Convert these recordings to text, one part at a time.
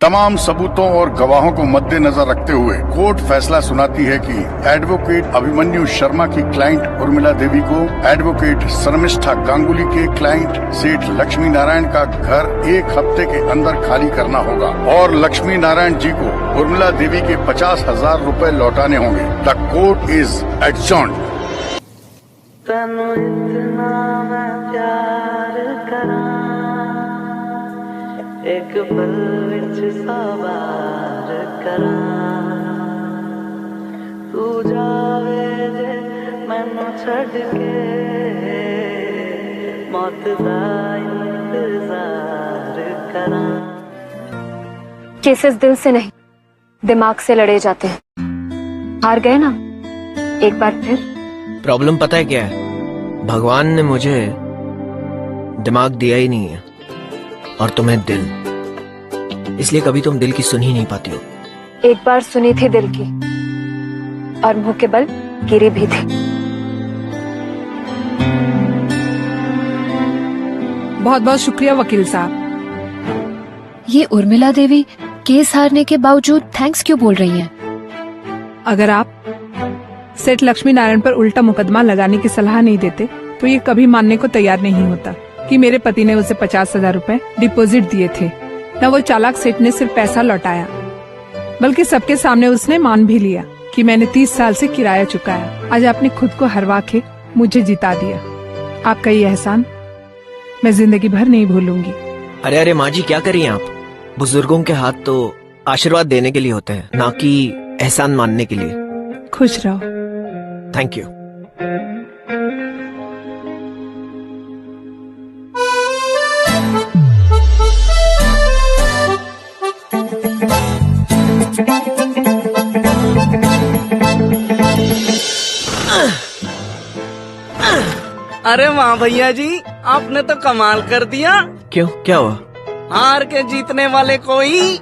तमाम सबूतों और गवाहों को मद्देनजर रखते हुए कोर्ट फैसला सुनाती है कि एडवोकेट अभिमन्यु शर्मा की क्लाइंट उर्मिला देवी को एडवोकेट शर्मिष्ठा गांगुली के क्लाइंट सेठ लक्ष्मी नारायण का घर 1 हफ्ते के अंदर खाली करना होगा और लक्ष्मी नारायण जी को उर्मिला देवी के 50,000 रुपए लौटाने होंगे। The court is adjourned. तनु इतना मैं प्यार करा, एक पल विच सवार करा, तू जावे जे मैनू छड़ के, मौत दा इंतजार करा। केसेस दिल से नहीं दिमाग से लड़े जाते हैं। हार गए ना एक बार फिर। प्रॉब्लम पता है क्या है? भगवान ने मुझे दिमाग दिया ही नहीं है और तुम्हें दिल, इसलिए कभी तुम दिल की सुन ही नहीं पाती हो। एक बार सुनी थी दिल की और मुंह के बल गिरी भी थी। बहुत बहुत शुक्रिया वकील साहब। ये उर्मिला देवी केस हारने के बावजूद थैंक्स क्यों बोल रही हैं? अगर आप सेठ लक्ष्मी नारायण पर उल्टा मुकदमा लगाने की सलाह नहीं देते तो ये कभी मानने को तैयार नहीं होता कि मेरे पति ने उसे 50,000 रुपए डिपॉजिट दिए थे। न वो चालाक सेठ ने सिर्फ पैसा लौटाया बल्कि सबके सामने उसने मान भी लिया कि मैंने 30 साल से किराया चुकाया। आज आपने खुद को हरवा के मुझे जिता दिया। आपका ये एहसान मैं जिंदगी भर नहीं भूलूंगी। अरे अरे माँ जी, क्या करिए आप? बुजुर्गों के हाथ तो आशीर्वाद देने के लिए होते हैं, ना कि एहसान मानने के लिए। खुश रहो। Thank you. अरे वाह भैया जी, आपने तो कमाल कर दिया। क्यों, क्या हुआ? हार के जीतने वाले को ही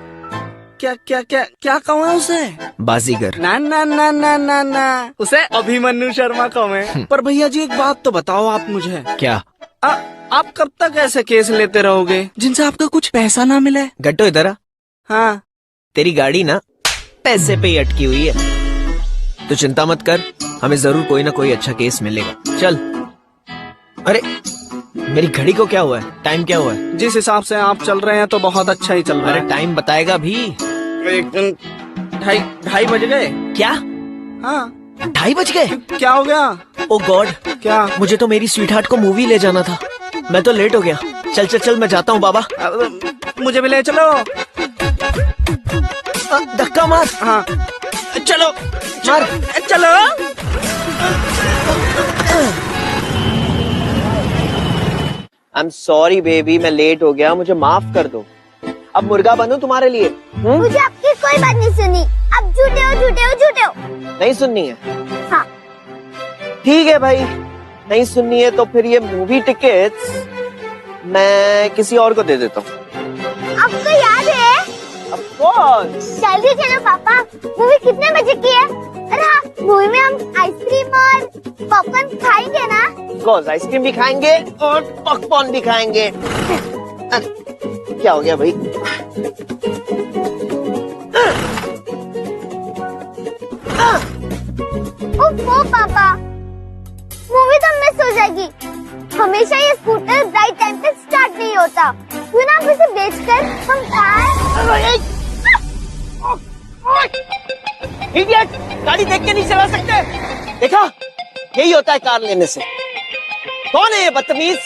क्या क्या क्या क्या कहो उसे? बाजीगर। ना ना ना ना ना ना, उसे अभिमन्यु शर्मा कहो। पर भैया जी एक बात तो बताओ आप मुझे। क्या? आप कब तक ऐसे केस लेते रहोगे जिनसे आपका कुछ पैसा ना मिले? गट्टो इधर आ। हाँ, तेरी गाड़ी ना पैसे पे ही अटकी हुई है। तो चिंता मत कर, हमें जरूर कोई ना कोई अच्छा केस मिलेगा। चल। अरे मेरी घड़ी को क्या हुआ है? टाइम क्या हुआ है? जिस हिसाब से आप चल रहे हैं तो बहुत अच्छा ही चल रहा अरे है। टाइम बताएगा भी। 2:30 बज गए। क्या? हाँ, 2:30 बज गए? क्या हो गया? ओ गॉड, क्या? मुझे तो मेरी स्वीटहार्ट को मूवी ले जाना था। मैं तो लेट हो गया। चल चल चल, मैं जाता हूँ बाबा। मुझे भी ले चलो। धक्का मार। हाँ, चलो मार। चलो। आई एम सॉरी बेबी, मैं लेट हो गया, मुझे माफ कर दो। अब मुर्गा बनूं तुम्हारे लिए? मुझे आपकी कोई बात नहीं सुनी। अब झूठे हो झूठे हो झूठे हो। नहीं सुननी है? हाँ। ठीक है भाई, नहीं सुननी है तो फिर ये मूवी टिकट्स मैं किसी और को दे देता हूँ। आपको याद है? Of course। जल्दी चलो पापा, मूवी कितने बजे की है? अरे हाँ, मूवी में हम आइसक्रीम और पॉपकॉर्न खाएंगे ना? Of course, आइसक्रीम भी खाएंगे और पॉपकॉर्न भी खाएंगे। क्या हो गया भाई? ओह पापा, मूवी तो मिस हो जाएगी। हमेशा ये स्कूटर राइट टाइम पे स्टार्ट नहीं होता। क्यों ना हम इसे बेचकर हम इडियट, गाड़ी देख के नहीं चला सकते? देखा, यही होता है कार लेने से। कौन है ये बदतमीज?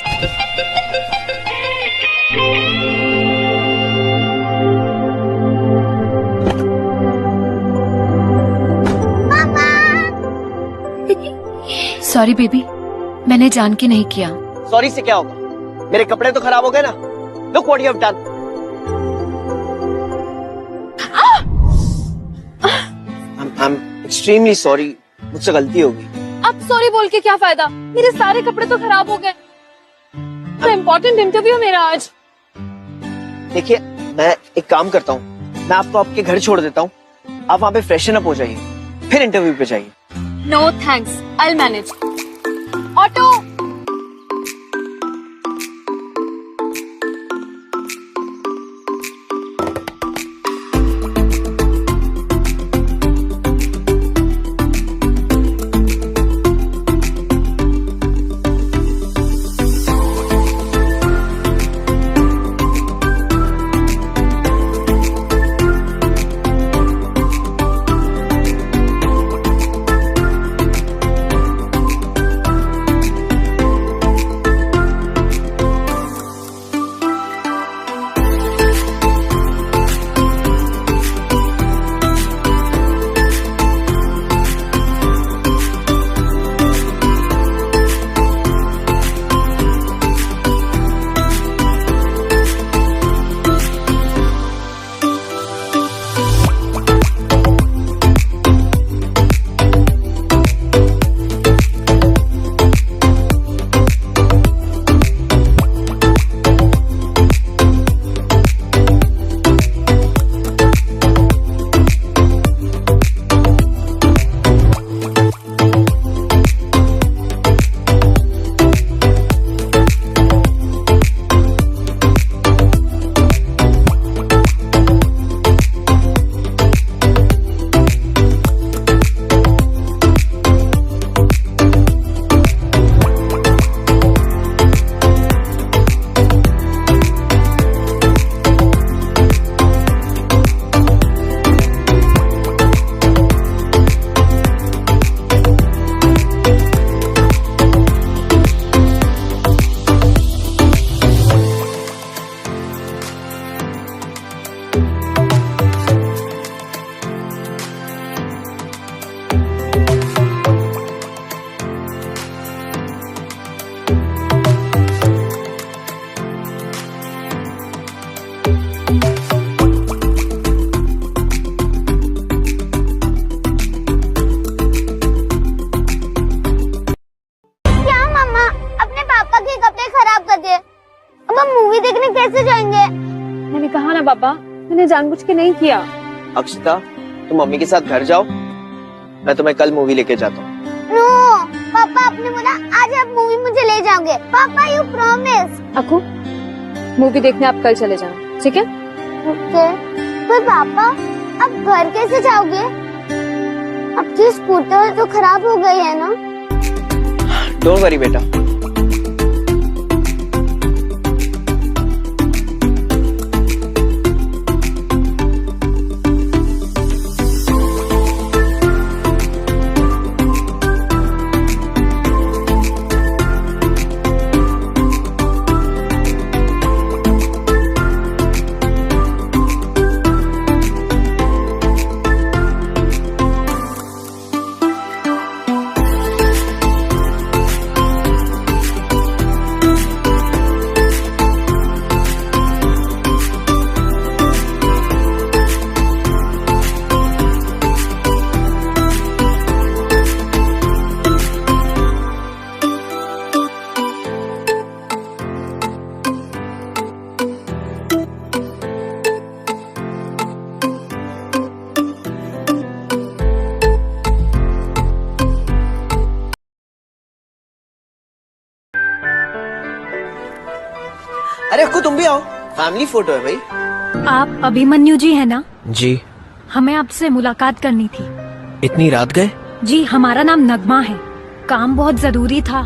सॉरी बेबी, मैंने जान के नहीं किया। सॉरी से क्या होगा? मेरे कपड़े तो खराब हो गए ना। Look what you have done. I'm extremely sorry, मुझसे गलती होगी। अब सॉरी बोल के क्या फायदा? मेरे सारे कपड़े तो खराब हो गए। तो इम्पोर्टेंट इंटरव्यू मेरा आज। देखिए, मैं एक काम करता हूँ, मैं आपको आपके घर छोड़ देता हूँ, आप वहाँ पे फ्रेशन अप हो जाइए, फिर इंटरव्यू पे जाइए। No thanks, I manage. Auto. पापा, मैंने जानबूझ के नहीं किया। अक्षिता, तुम मम्मी के साथ घर जाओ, मैं तुम्हें कल मूवी लेके जाता हूँ। नो पापा, आपने बोला आज आप मूवी मुझे ले जाओगे। पापा यू प्रॉमिस। अकू, मूवी देखने आप कल चले जाना, ठीक है? ओके। पर पापा आप घर कैसे जाओगे? आपकी स्कूटर तो खराब हो गई है ना? डोंट वरी बेटा। अरे अक्कू, तुम भी आओ, फैमिली फोटो है भाई। आप अभिमन्यु जी है ना? जी। हमें आपसे मुलाकात करनी थी। इतनी रात गए? जी, हमारा नाम नगमा है। काम बहुत जरूरी था,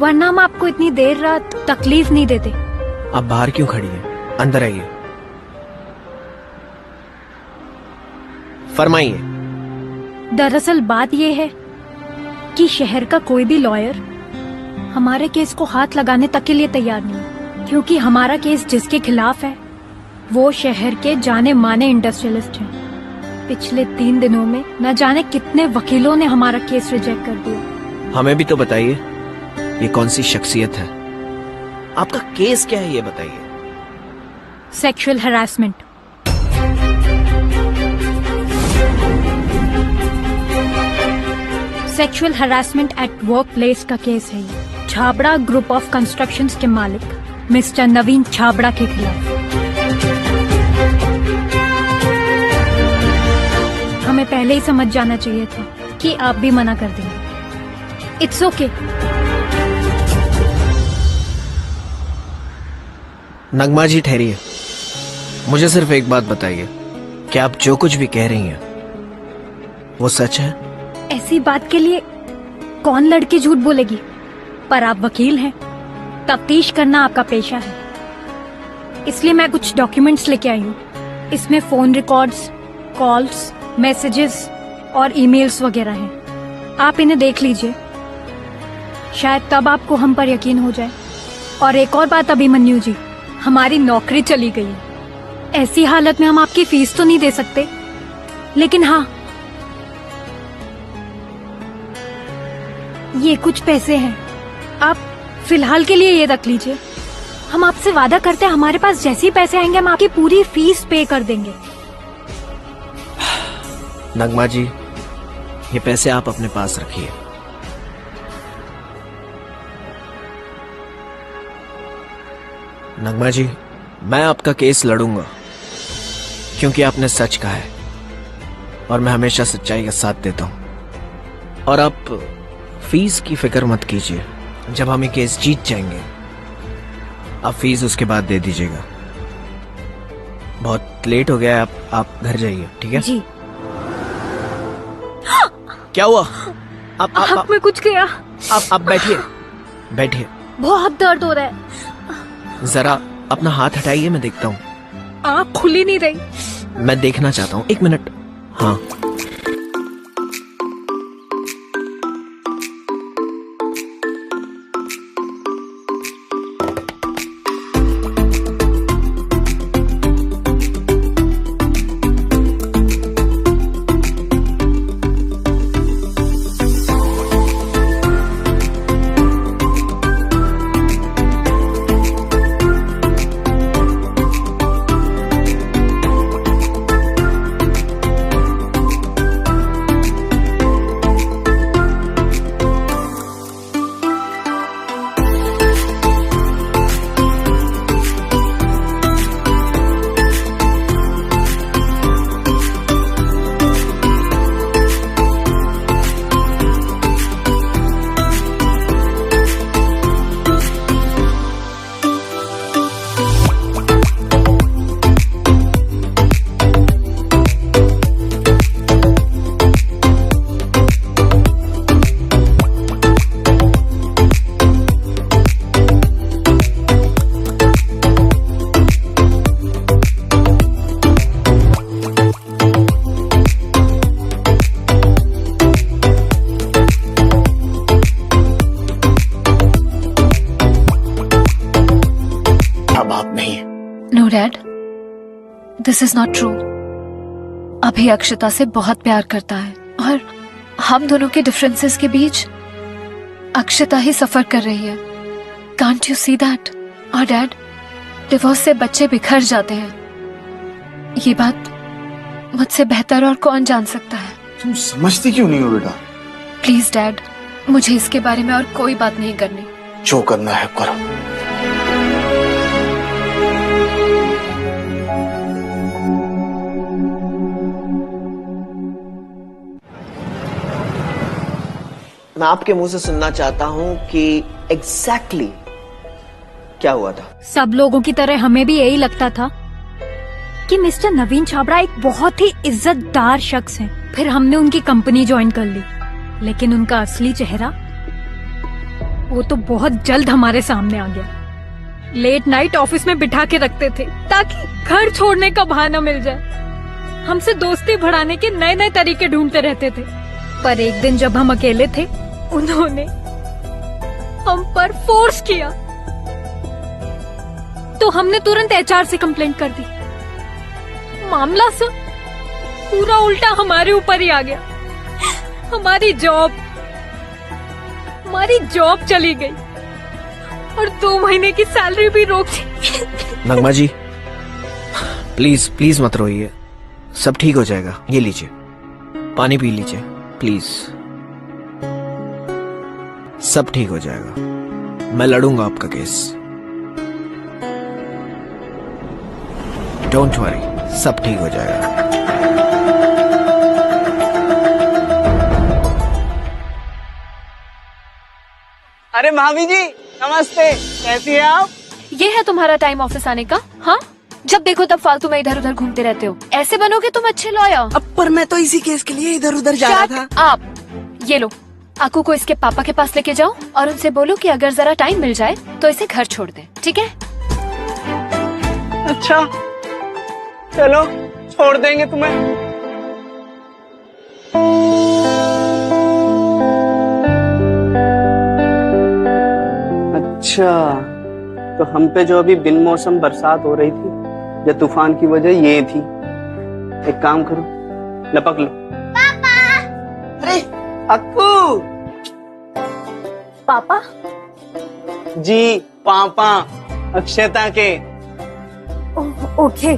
वरना हम आपको इतनी देर रात तकलीफ नहीं देते। आप बाहर क्यों खड़ी हैं? अंदर आइए, फरमाइए। दरअसल बात ये है कि शहर का कोई भी लॉयर हमारे केस को हाथ लगाने तक के लिए तैयार नहीं, क्योंकि हमारा केस जिसके खिलाफ है वो शहर के जाने माने इंडस्ट्रियलिस्ट हैं। पिछले 3 दिनों में न जाने कितने वकीलों ने हमारा केस रिजेक्ट कर दिया। हमें भी तो बताइए, ये कौन सी शख्सियत है? आपका केस क्या है ये बताइए। Sexual harassment. Sexual harassment at work place का केस है ये। छाबड़ा ग्रुप ऑफ कंस्ट्रक्शंस के मालिक मिस्टर नवीन छाबड़ा के खिलाफ। हमें पहले ही समझ जाना चाहिए था कि आप भी मना कर देंगे। It's okay. नगमा जी ठहरिए, मुझे सिर्फ एक बात बताइए, क्या आप जो कुछ भी कह रही हैं वो सच है? ऐसी बात के लिए कौन लड़की झूठ बोलेगी? पर आप वकील हैं, तफ्तीश करना आपका पेशा है, इसलिए मैं कुछ डॉक्यूमेंट्स लेके आई हूँ। इसमें फोन रिकॉर्ड्स, कॉल्स, मैसेजेस और ईमेल्स वगैरह हैं। आप इन्हें देख लीजिए, शायद तब आपको हम पर यकीन हो जाए। और एक और बात अभिमन्यु जी, हमारी नौकरी चली गई है। ऐसी हालत में हम आपकी फीस तो नहीं दे सकते, लेकिन हाँ, ये कुछ पैसे हैं, आप फिलहाल के लिए ये रख लीजिए। हम आपसे वादा करते हैं, हमारे पास जैसे ही पैसे आएंगे हम आपकी पूरी फीस पे कर देंगे। नगमा जी, ये पैसे आप अपने पास रखिए। नगमा जी, मैं आपका केस लड़ूंगा, क्योंकि आपने सच कहा है और मैं हमेशा सच्चाई का साथ देता हूं। और आप फीस की फिक्र मत कीजिए, जब हम ये केस जीत जाएंगे आप फीस उसके बाद दे दीजिएगा। बहुत लेट हो गया है, आप घर जाइए, ठीक है? जी। क्या हुआ? आप हाथ में कुछ गया। आप बैठिए, बैठिए। बहुत दर्द हो रहा है। जरा अपना हाथ हटाइए, मैं देखता हूँ। आँख खुली नहीं रही। मैं देखना चाहता हूँ, 1 मिनट। हाँ, दिस इज नॉट ट्रू। अभी अक्षता से बहुत प्यार करता है और हम दोनों के डिफरेंसेस के बीच अक्षता ही सफर कर रही है। Can't you see that? और डैड, डिवोर्स से बच्चे बिखर जाते हैं। ये बात मुझसे बेहतर और कौन जान सकता है? तुम समझती क्यों नहीं हो बेटा? प्लीज डैड, मुझे इसके बारे में और कोई बात नहीं करनी। जो करना है करो। मैं आपके मुंह से सुनना चाहता हूं कि एग्जैक्टली क्या हुआ था। सब लोगों की तरह हमें भी यही लगता था कि मिस्टर नवीन छाबड़ा एक बहुत ही इज्जतदार शख्स हैं। फिर हमने उनकी कंपनी ज्वाइन कर ली, लेकिन उनका असली चेहरा वो तो बहुत जल्द हमारे सामने आ गया। लेट नाइट ऑफिस में बिठा के रखते थे ताकि घर छोड़ने का बहाना मिल जाए। हमसे दोस्ती बढ़ाने के नए नए तरीके ढूंढते रहते थे। पर एक दिन जब हम अकेले थे, उन्होंने हम पर फोर्स किया तो हमने तुरंत एचआर से कंप्लेंट कर दी। मामला सब पूरा उल्टा हमारे ऊपर ही आ गया। हमारी जॉब चली गई और 2 महीने की सैलरी भी रोक दी। नगमा जी, प्लीज प्लीज मत रोइए, सब ठीक हो जाएगा। ये लीजिए, पानी पी लीजिए प्लीज, सब ठीक हो जाएगा। मैं लड़ूंगा आपका केस, डोंट वरी, सब ठीक हो जाएगा। अरे भाभी जी नमस्ते, कैसी है आप? ये है तुम्हारा टाइम ऑफिस आने का? हाँ, जब देखो तब फालतू में इधर उधर घूमते रहते हो। ऐसे बनोगे तुम अच्छे लॉयर। अब पर मैं तो इसी केस के लिए इधर उधर जा रहा था। आप ये लो, आकू को इसके पापा के पास लेके जाओ और उनसे बोलो कि अगर जरा टाइम मिल जाए तो इसे घर छोड़ दे, ठीक है? अच्छा चलो, छोड़ देंगे तुम्हें। अच्छा, तो हम पे जो अभी बिन मौसम बरसात हो रही थी या तूफान की वजह ये थी। एक काम करो, लपक लो। पापा। अरे अक्कू। पापा? जी पापा, अक्षता के। ओके।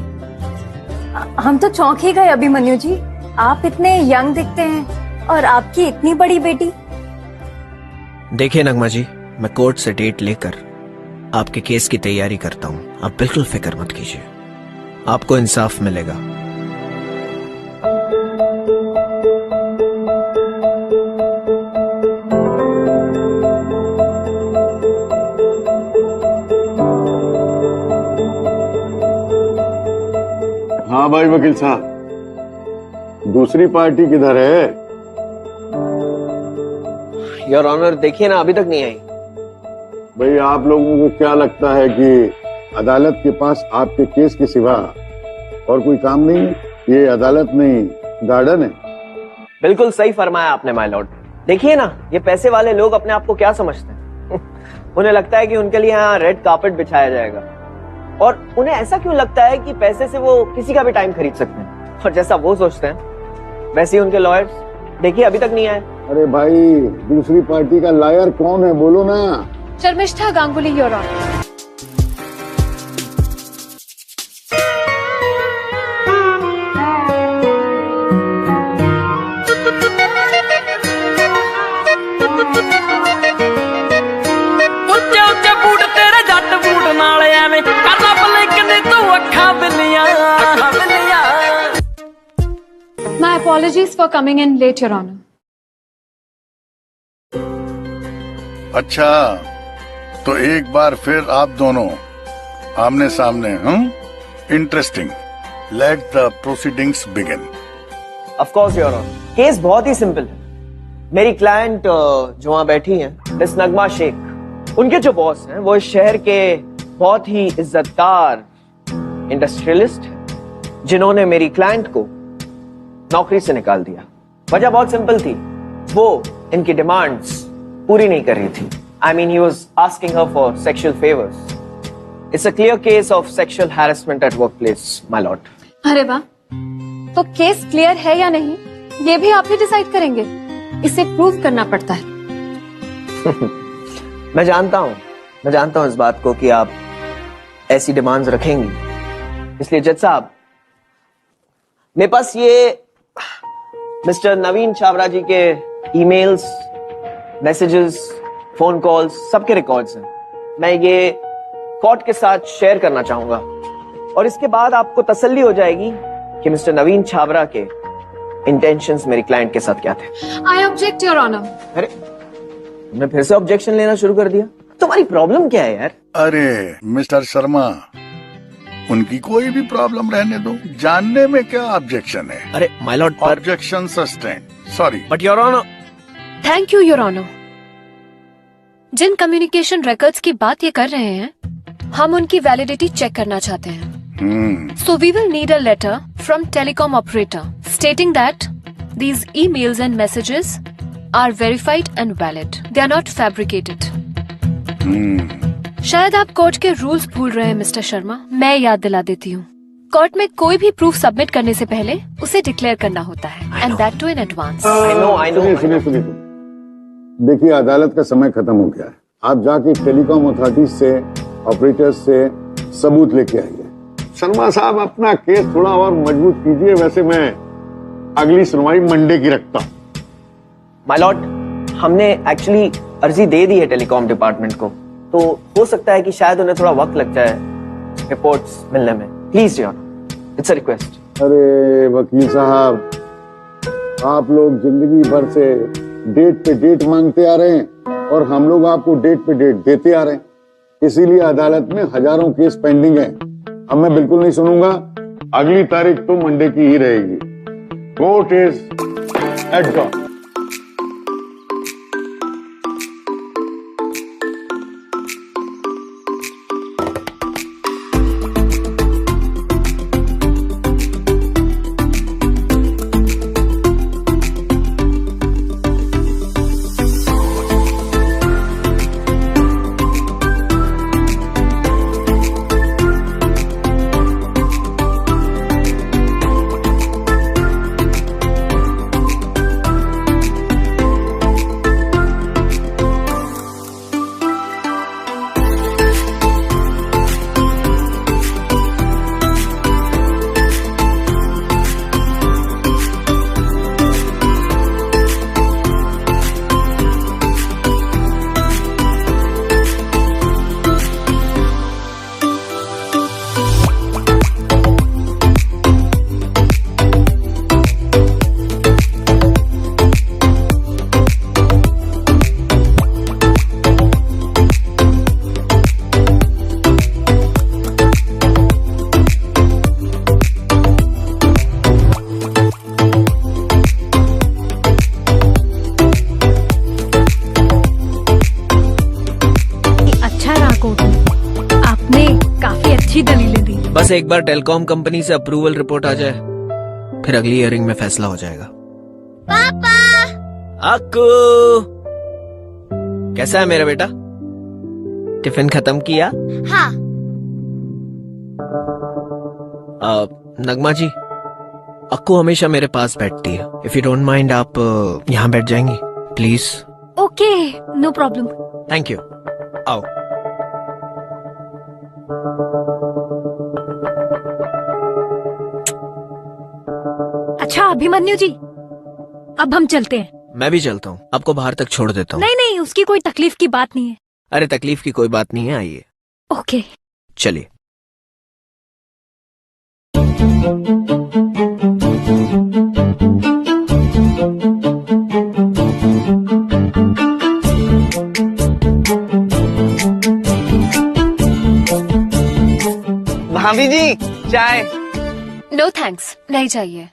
हम तो चौंक ही गए अभिमन्यु जी, आप इतने यंग दिखते हैं और आपकी इतनी बड़ी बेटी। देखिए नगमा जी, मैं कोर्ट से डेट लेकर आपके केस की तैयारी करता हूं। आप बिल्कुल फिक्र मत कीजिए, आपको इंसाफ मिलेगा। हाँ भाई वकील साहब, दूसरी पार्टी किधर है? योर ऑनर, देखिए ना, अभी तक नहीं आई। भाई आप लोगों को क्या लगता है कि अदालत के पास आपके केस के सिवा और कोई काम नहीं है? ये अदालत नहीं गार्डन है। बिल्कुल सही फरमाया आपने माय लॉर्ड। देखिए ना, ये पैसे वाले लोग अपने आप को क्या समझते हैं? उन्हें लगता है कि उनके लिए यहाँ रेड कार्पेट बिछाया जाएगा, और उन्हें ऐसा क्यों लगता है कि पैसे से वो किसी का भी टाइम खरीद सकते हैं। और जैसा वो सोचते हैं वैसे ही उनके लॉयर्स, देखिए अभी तक नहीं आए। अरे भाई, दूसरी पार्टी का लायर कौन है, बोलो ना। Sharmishtha Ganguly, your honour. My apologies for coming in late, Your Honor. अच्छा, तो एक बार फिर आप दोनों आमने सामने। Interesting. Let the proceedings begin. Of course your honour, case बहुत ही सिंपल है। मेरी क्लाइंट जो वहां बैठी हैं, मिस नगमा शेख, उनके जो बॉस हैं वो इस शहर के बहुत ही इज्जतदार इंडस्ट्रियलिस्ट हैं, जिन्होंने मेरी क्लाइंट को नौकरी से निकाल दिया। वजह बहुत सिंपल थी, वो इनकी डिमांड्स पूरी नहीं कर रही थी। I mean, he was asking her for sexual favors. It's a clear case of sexual harassment at workplace, my lord. अरे वाह, तो केस क्लियर है या नहीं ये भी आप ही डिसाइड करेंगे? इसे प्रूव करना पड़ता है। मैं जानता हूँ इस बात को कि आप ऐसी डिमांड्स रखेंगी, इसलिए जज साहब मेरे पास ये मिस्टर नवीन छाबरा जी के ईमेल्स, मैसेजेस, फोन कॉल्स सबके रिकॉर्ड्स हैं। मैं ये कोर्ट के साथ शेयर करना चाहूंगा और इसके बाद आपको तसल्ली हो जाएगी कि मिस्टर नवीन छाबरा के इंटेंशंस मेरी क्लाइंट के साथ क्या थे। I object your honour. अरे तुमने फिर से ऑब्जेक्शन लेना शुरू कर दिया? तुम्हारी प्रॉब्लम क्या है यार? अरे मिस्टर शर्मा, उनकी कोई भी प्रॉब्लम रहने दो, जानने में क्या ऑब्जेक्शन है? अरे my lord, objection sustain. Sorry but your honour. Thank you your honour. जिन कम्युनिकेशन रिकॉर्ड्स की बात ये कर रहे हैं, हम उनकी वैलिडिटी चेक करना चाहते हैं। So we will need a letter from telecom operator stating that these emails and messages are verified and valid. They are not fabricated. शायद आप कोर्ट के रूल्स भूल रहे हैं मिस्टर शर्मा, मैं याद दिला देती हूँ। कोर्ट में कोई भी प्रूफ सबमिट करने से पहले उसे डिक्लेयर करना होता है, and that too in advance. I know. सुनिए। देखिए, अदालत का समय खत्म हो गया है। आप जाके टेलीकॉम अथॉरिटी से, ऑपरेटर्स से सबूत लेके आइए। शर्मा साहब, अपना केस थोड़ा और मजबूत कीजिए। वैसे मैं अगली सुनवाई मंडे की रखता हूँ। माय लॉर्ड, हमने एक्चुअली अर्जी दे दी है टेलीकॉम डिपार्टमेंट को, तो हो सकता है कि शायद उन्हें थोड़ा वक्त लग जाए रिपोर्ट्स मिलने में। Please your honour, it's a request. अरे वकील साहब, आप लोग जिंदगी भर से डेट पे डेट मांगते आ रहे हैं और हम लोग आपको डेट पे डेट देते आ रहे हैं। इसीलिए अदालत में हजारों केस पेंडिंग हैं। अब मैं बिल्कुल नहीं सुनूंगा। अगली तारीख तो मंडे की ही रहेगी। Court is adjourn. बस एक बार टेलीकॉम कंपनी से अप्रूवल रिपोर्ट आ जाए, फिर अगली हियरिंग में फैसला हो जाएगा। पापा! अक्कू, कैसा है मेरा बेटा? टिफिन खत्म किया? हाँ। नगमा जी, अक्कू हमेशा मेरे पास बैठती है। इफ यू डोंट माइंड, आप यहाँ बैठ जाएंगी please? Okay, no problem. Thank you. आओ। अच्छा अभिमन्यु जी, अब हम चलते हैं। मैं भी चलता हूँ, आपको बाहर तक छोड़ देता हूँ। नहीं नहीं, उसकी कोई तकलीफ की बात नहीं है। अरे तकलीफ की कोई बात नहीं है, आइए। ओके चलिए। भाभी जी, चाय? नो थैंक्स, नहीं चाहिए।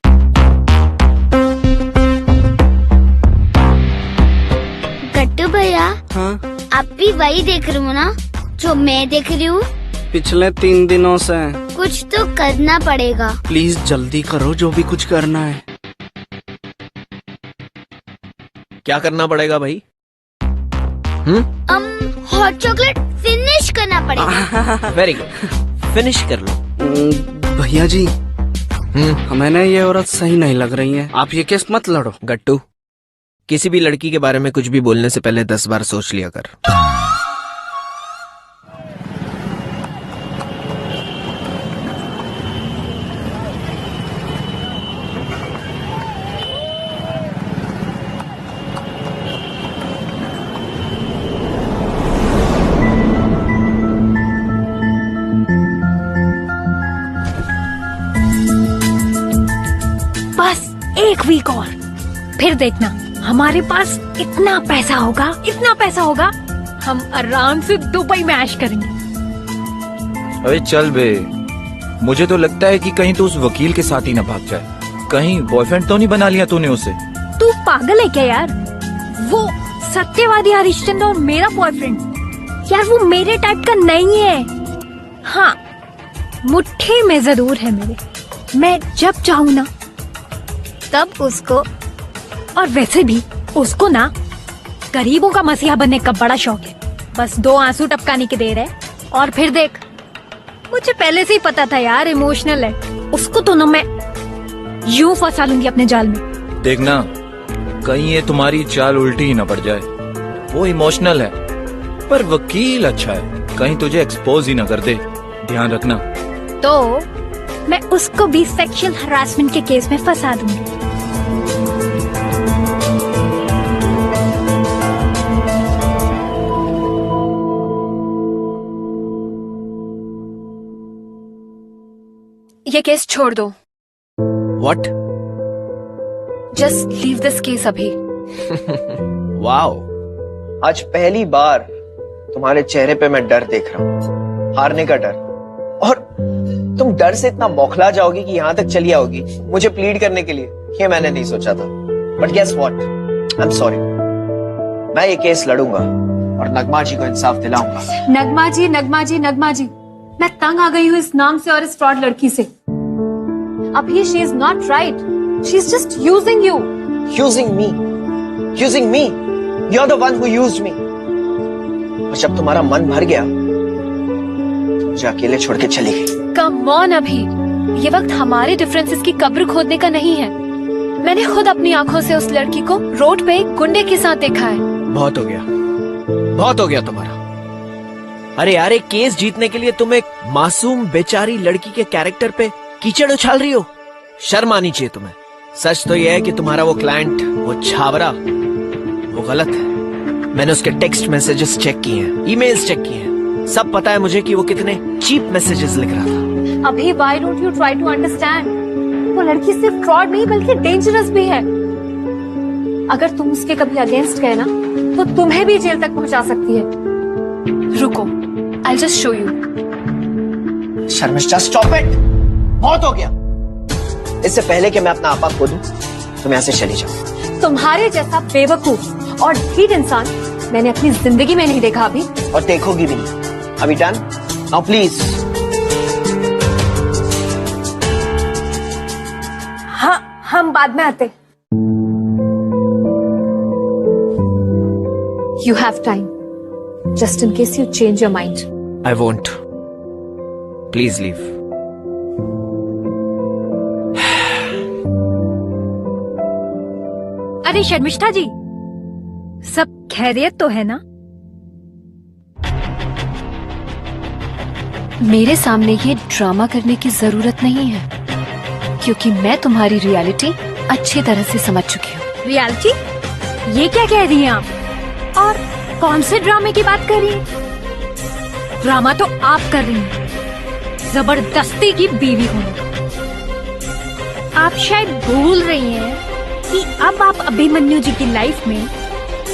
गट्टू भैया, हाँ, आप भी वही देख रहे हो ना जो मैं देख रही हूँ? पिछले 3 दिनों से। कुछ तो करना पड़ेगा। प्लीज जल्दी करो, जो भी कुछ करना है। क्या करना पड़ेगा भाई? हॉट चॉकलेट फिनिश करना पड़ेगा। वेरी गुड, फिनिश कर लो। भैया जी, हमें ना ये औरत सही नहीं लग रही है, आप ये केस मत लड़ो। गट्टू, किसी भी लड़की के बारे में कुछ भी बोलने से पहले 10 बार सोच लिया कर। बस 1 वीक और, फिर देखना हमारे पास इतना पैसा होगा, हम आराम से दुबई में ऐश करेंगे। अबे चल बे, मुझे तो लगता है कि कहीं तो उस वकील के साथ ही ना भाग जाए। कहीं बॉयफ्रेंड तो नहीं बना लिया तूने उसे? तू पागल है क्या यार? वो सत्यवादी हरिश्चंद्र और मेरा बॉयफ्रेंड, यार वो मेरे टाइप का नहीं है। हाँ, मुट्ठी में जरूर है मेरे, मैं जब चाहूँ ना तब उसको, और वैसे भी उसको ना गरीबों का मसीहा बनने का बड़ा शौक है। बस 2 आंसू टपकाने की देर है और फिर देख। मुझे पहले से ही पता था यार, इमोशनल है। उसको तो ना मैं यूं फंसा लूंगी अपने जाल में। देखना कहीं ये तुम्हारी चाल उल्टी ही ना पड़ जाए। वो इमोशनल है पर वकील अच्छा है, कहीं तुझे एक्सपोज ही ना कर दे, ध्यान रखना। तो मैं उसको भी सेक्सुअल हरासमेंट के केस में फंसा दूंगी। ये केस छोड़ दो। What? Just leave this case अभी। वाओ, आज पहली बार तुम्हारे चेहरे पे मैं डर देख रहा हूँ, हारने का डर। और तुम डर से इतना बौखला जाओगी कि यहाँ तक चली आओगी मुझे प्लीड करने के लिए, ये मैंने नहीं सोचा था। But guess what, I am sorry. मैं ये केस लड़ूंगा और नगमा जी को इंसाफ दिलाऊंगा। नगमा जी, मैं तंग आ गई हूँ इस नाम से और इस फ्रॉड लड़की से। अभी she is not right, she is just using you. Using me? You are the one who used me. और जब तुम्हारा मन भर गया तो मुझे अकेले छोड़ के चली गई। कम ऑन अभी, ये वक्त हमारे डिफरेंसेस की कब्र खोदने का नहीं है। मैंने खुद अपनी आंखों से उस लड़की को रोड पे एक गुंडे के साथ देखा है। बहुत हो गया तुम्हारा। अरे यार, एक केस जीतने के लिए तुम एक मासूम बेचारी लड़की के कैरेक्टर पे कीचड़ उछाल रही हो। शर्म आनी चाहिए तुम्हें। सच तो यह है कि तुम्हारा वो क्लाइंट, वो छावरा, वो गलत है। मैंने उसके टेक्स्ट मैसेजेस चेक किए हैं, ईमेल्स चेक किए हैं, सब पता है मुझे कि वो कितने चीप मैसेजेस लिख रहा था। अभी why don't you try to understand? वो लड़की सिर्फ फ्रॉड नहीं बल्कि डेंजरस भी है। अगर तुम उसके कभी अगेंस्ट गए ना तो तुम्हें भी जेल तक पहुंचा सकती है। रुको, I'll just show you. Sharmishtha, stop it! बहुत हो गया। इससे पहले कि मैं अपना आपा खो दूं, तुम यहाँ से चली जाओ। तुम्हारे जैसा बेवकूफ और ढीठ इंसान मैंने अपनी जिंदगी में नहीं देखा अभी, और देखोगी भी नहीं। अभी डन? Now please. हाँ, हम बाद में आते। You have time, just in case you change your mind. I won't. Please leave. अरे शर्मिष्ठा जी, सब खैरियत तो है ना? मेरे सामने ये ड्रामा करने की जरूरत नहीं है, क्योंकि मैं तुम्हारी रियलिटी अच्छी तरह से समझ चुकी हूँ। रियलिटी? ये क्या कह रही हैं आप? और कौन से ड्रामे की बात कर रही हैं? ड्रामा तो आप कर रही हैं, जबरदस्ती की बीवी होने। आप शायद भूल रही हैं कि अब आप अभिमन्यु जी की लाइफ में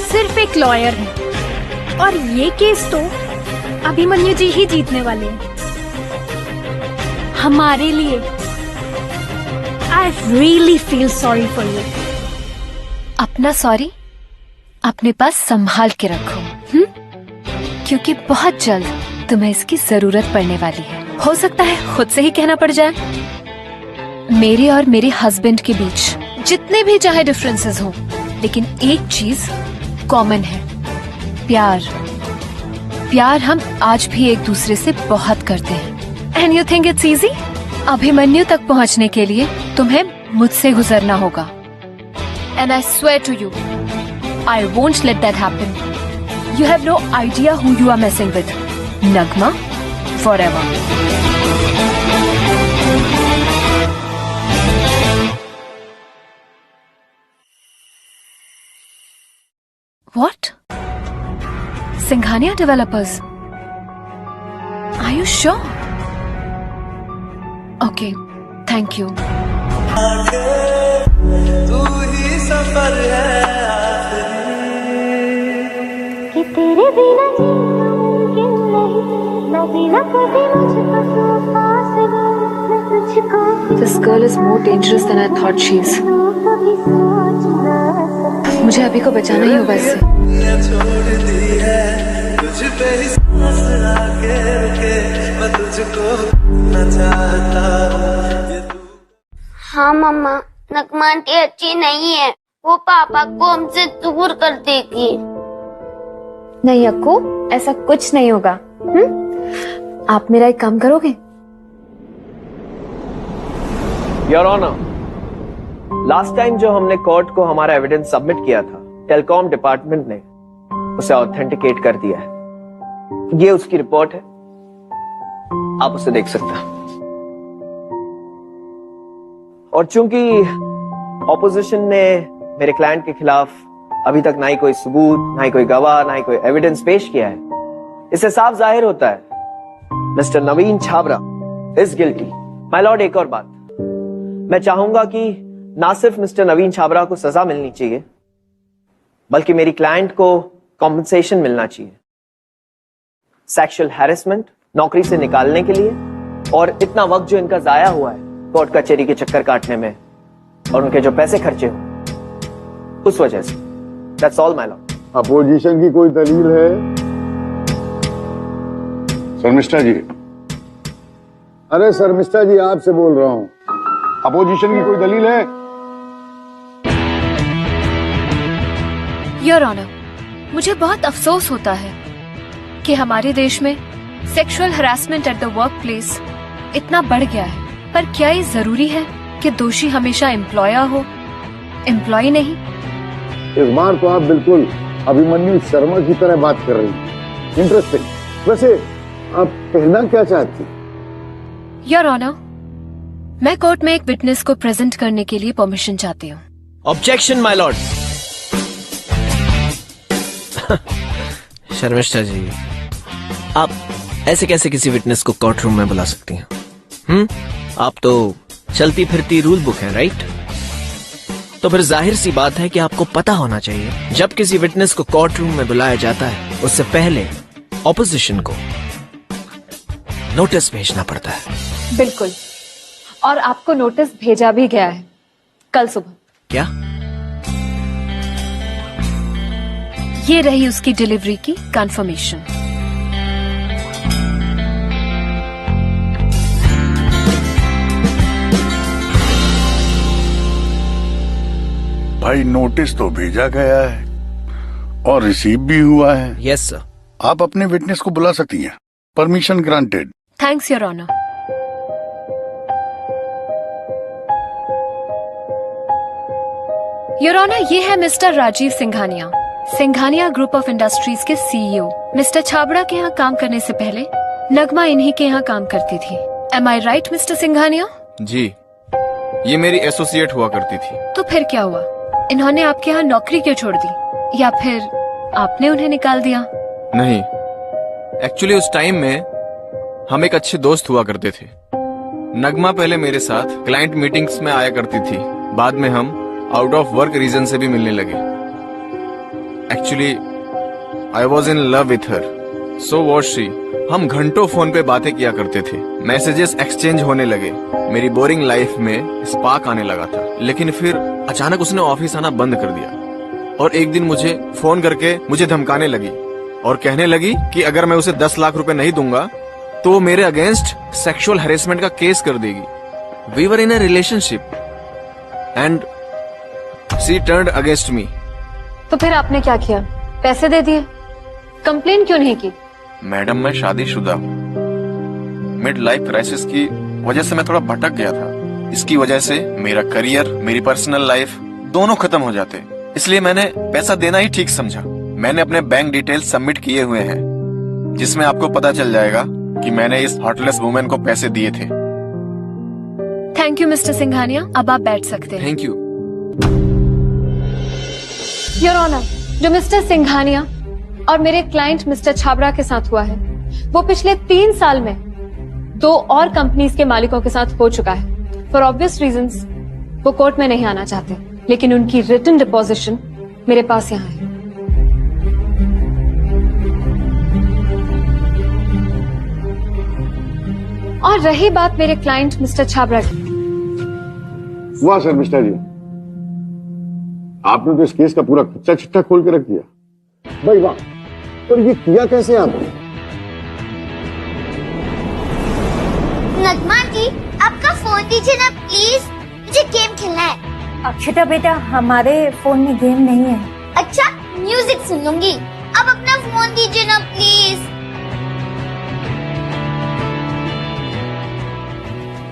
सिर्फ एक लॉयर हैं, और ये केस तो अभिमन्यु जी ही जीतने वाले हैं। हमारे लिए I really feel sorry for you. अपना सॉरी अपने पास संभाल के रखो, क्योंकि बहुत जल्द तुम्हें इसकी जरूरत पड़ने वाली है। हो सकता है खुद से ही कहना पड़ जाए। मेरे और मेरे हस्बैंड के बीच जितने भी चाहे डिफरेंसेस हो, लेकिन एक चीज कॉमन है, प्यार। प्यार हम आज भी एक दूसरे से बहुत करते हैं। And you think it's easy? Abhimanyu तक पहुंचने के लिए तुम्हें मुझसे गुजरना होगा। And I swear to you, I won't let that happen. You have no idea who you are messing with. Nagma forever. What? Singhania developers? Are you sure? Okay, thank you. कि तेरे बिना जीना मुमकिन नहीं, ना बिना कभी मुझको तू पास गई, मैं तुझको This girl is more dangerous than I thought she is. कभी सोच ना सकी। मुझे अभी को बचाना ही होगा इससे। हाँ मम्मा, नगमा आंटी अच्छी नहीं है, वो पापा को हमसे दूर कर देगी। नहीं अक्कू, ऐसा कुछ नहीं होगा। आप मेरा एक काम करोगे? योर ऑनर, लास्ट टाइम जो हमने कोर्ट को हमारा एविडेंस सबमिट किया था, टेलीकॉम डिपार्टमेंट ने उसे ऑथेंटिकेट कर दिया है। ये उसकी रिपोर्ट है, आप उसे देख सकते हैं। और चूंकि ऑपोजिशन ने मेरे क्लाइंट के खिलाफ अभी तक ना ही कोई सबूत, ना ही कोई गवाह, ना ही कोई एविडेंस पेश किया है, इससे साफ जाहिर होता है mister Naveen Chhabra is guilty. My Lord, एक और बात, मैं चाहूंगा कि ना सिर्फ मिस्टर नवीन छाबरा को सजा मिलनी चाहिए, बल्कि मेरी क्लाइंट को कॉम्पनसेशन मिलना चाहिए। सेक्सुअल हैरेसमेंट, नौकरी से निकालने के लिए, और इतना वक्त जो इनका जाया हुआ है कोर्ट कचहरी के चक्कर काटने में, और उनके जो पैसे खर्चे हो उस वजह से। That's all my Lord. Opposition की कोई दलील है? शर्मिष्ठा जी, अरे शर्मिष्ठा जी, आपसे बोल रहा हूँ। अपोजिशन की कोई दलील है? योर ऑनर, मुझे बहुत अफसोस होता है कि हमारे देश में sexual harassment at the work place इतना बढ़ गया है। पर क्या ये जरूरी है कि दोषी हमेशा एम्प्लॉयर हो, एम्प्लॉय नहीं? इस बार तो आप बिल्कुल अभिमन्यु शर्मा की तरह बात कर रही हैं। इंटरेस्टिंग। वैसे आप कहना क्या चाहती? योर ऑनर, मैं कोर्ट में एक विटनेस को प्रेजेंट करने के लिए परमिशन चाहती हूँ। Objection my lord. Sharmishtha ji, आप ऐसे कैसे किसी विटनेस को कोर्ट रूम में बुला सकती हैं? आप तो चलती फिरती रूल बुक हैं, राइट? तो फिर जाहिर सी बात है कि आपको पता होना चाहिए, जब किसी विटनेस को कोर्ट रूम में बुलाया जाता है उससे पहले ऑपोजिशन को नोटिस भेजना पड़ता है। बिल्कुल, और आपको नोटिस भेजा भी गया है कल सुबह। क्या? ये रही उसकी डिलीवरी की कंफर्मेशन। भाई, नोटिस तो भेजा गया है और रिसीव भी हुआ है। Yes sir. आप अपने विटनेस को बुला सकती हैं। Permission granted. Thanks your honour. Your honour, ये है mister Rajiv Singhania, Singhania group of industries के सीईओ। मिस्टर छाबड़ा के यहाँ काम करने से पहले नगमा इन्हीं के यहाँ काम करती थी। एम आई राइट मिस्टर सिंघानिया? जी, ये मेरी एसोसिएट हुआ करती थी। तो फिर क्या हुआ? इन्होंने आपके यहाँ नौकरी क्यों छोड़ दी, या फिर आपने उन्हें निकाल दिया? नहीं, एक्चुअली उस टाइम में हम एक अच्छे दोस्त हुआ करते थे। नगमा पहले मेरे साथ क्लाइंट मीटिंग्स में आया करती थी, बाद में हम आउट ऑफ वर्क रीजन से भी मिलने लगे। Actually I was in love with her, so was she. हम घंटों फोन पे बातें किया करते थे, मैसेजेस एक्सचेंज होने लगे। मेरी बोरिंग लाइफ में स्पार्क आने लगा था, लेकिन फिर अचानक उसने ऑफिस आना बंद कर दिया और एक दिन मुझे फोन करके मुझे धमकाने लगी और कहने लगी कि अगर मैं उसे 10 लाख रुपए नहीं दूंगा तो वो मेरे अगेंस्ट सेक्सुअल हैरेसमेंट का केस कर देगी। We were in a relationship and she turned against me. तो फिर आपने क्या किया? पैसे दे दिए? कंप्लेन क्यों नहीं की? मैडम, मैं शादीशुदा, मिड लाइफ क्राइसिस की वजह से मैं थोड़ा भटक गया था। इसकी वजह से मेरा करियर, मेरी पर्सनल लाइफ दोनों खत्म हो जाते, इसलिए मैंने पैसा देना ही ठीक समझा। मैंने अपने बैंक डिटेल्स सबमिट किए हुए हैं, जिसमें आपको पता चल जाएगा कि मैंने इस हार्टलेस वुमेन को पैसे दिए थे। थैंक यू मिस्टर सिंघानिया, अब आप बैठ सकते हैं। Thank you. योर ऑनर, जो मिस्टर सिंघानिया और मेरे क्लाइंट मिस्टर छाबड़ा के साथ हुआ है, वो पिछले 3 साल में 2 और कंपनीज के मालिकों के साथ हो चुका है। फॉर ऑब्वियस रीजंस वो कोर्ट में नहीं आना चाहते, लेकिन उनकी रिटन डिपोजिशन मेरे पास यहाँ है। और रही बात मेरे क्लाइंट मिस्टर छाबड़ा की, वाह शर्मिष्ठा जी, आपने तो इस केस का पूरा कच्चा चिट्ठा खोल के रख दिया। भाई वाह, और ये किया कैसे आपने? नगमा जी, आपका फोन दीजिए ना प्लीज, मुझे गेम खेलना है। अक्षता बेटा, हमारे फोन में गेम नहीं है। अच्छा, म्यूजिक सुन लूंगी। अब अपना फोन दीजिए ना प्लीज।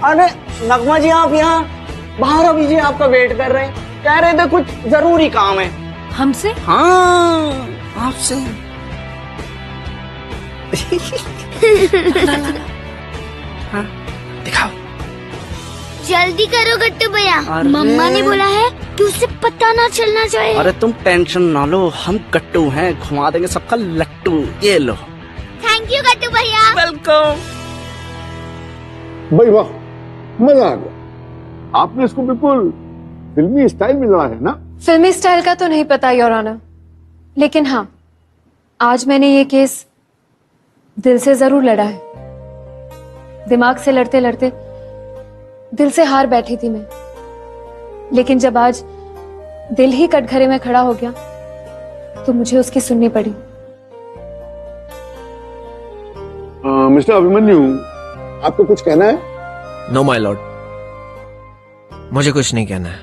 अरे नगमा जी, आप यहाँ बाहर अभी जी आपका वेट कर रहे हैं, कह रहे थे कुछ जरूरी काम है। हमसे? हाँ, आपसे। हाँ, दिखाओ। जल्दी करो गट्टू भैया, अरे। मम्मा ने बोला है कि उसे पता ना चलना चाहिए। अरे तुम टेंशन ना लो, हम कट्टू हैं, घुमा देंगे सबका लट्टू। ये लो। थैंक यू गट्टू भैया। वेलकम। भाई वाह, मजा आ गया। आपने इसको बिल्कुल फिल्मी स्टाइल में लड़ा है ना? फिल्मी स्टाइल का तो नहीं पता योर ऑनर, लेकिन हाँ, आज मैंने ये केस दिल से जरूर लड़ा है। दिमाग से लड़ते लड़ते दिल से हार बैठी थी मैं, लेकिन जब आज दिल ही कटघरे में खड़ा हो गया तो मुझे उसकी सुननी पड़ी। मिस्टर अभिमन्यु, आपको कुछ कहना है? नो माय लॉर्ड, मुझे कुछ नहीं कहना है,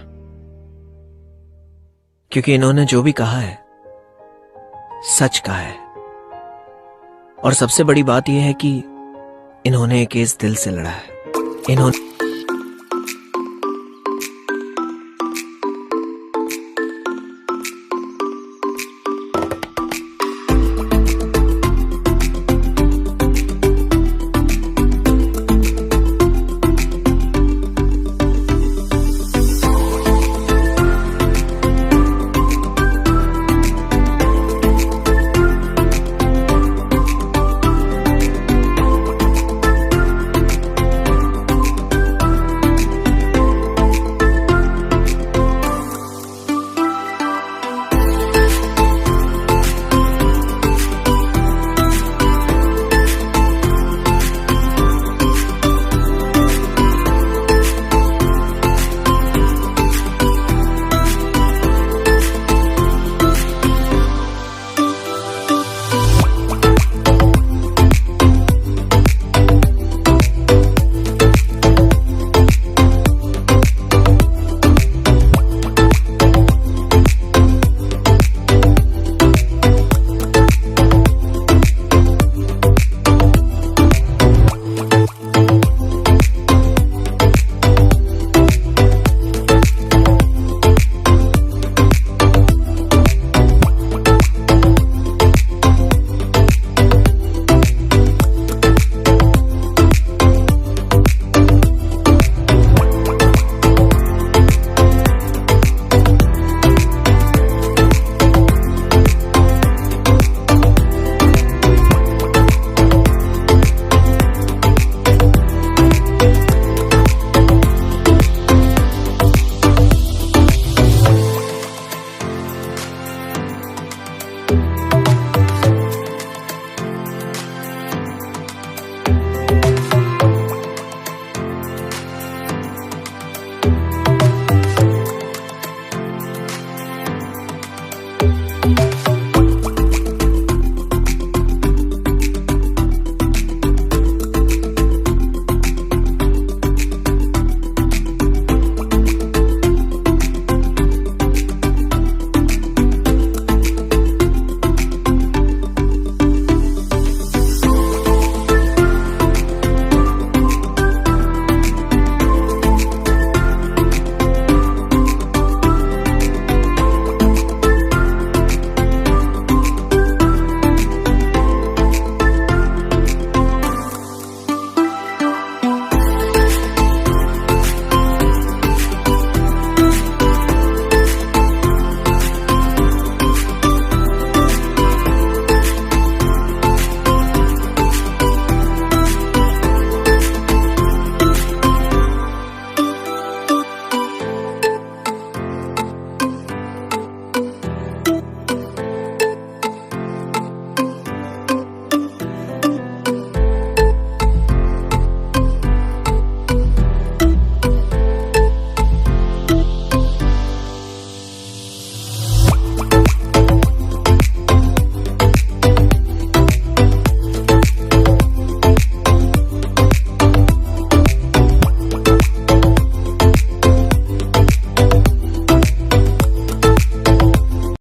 क्योंकि इन्होंने जो भी कहा है सच कहा है। और सबसे बड़ी बात यह है कि इन्होंने ये केस दिल से लड़ा है। इन्होंने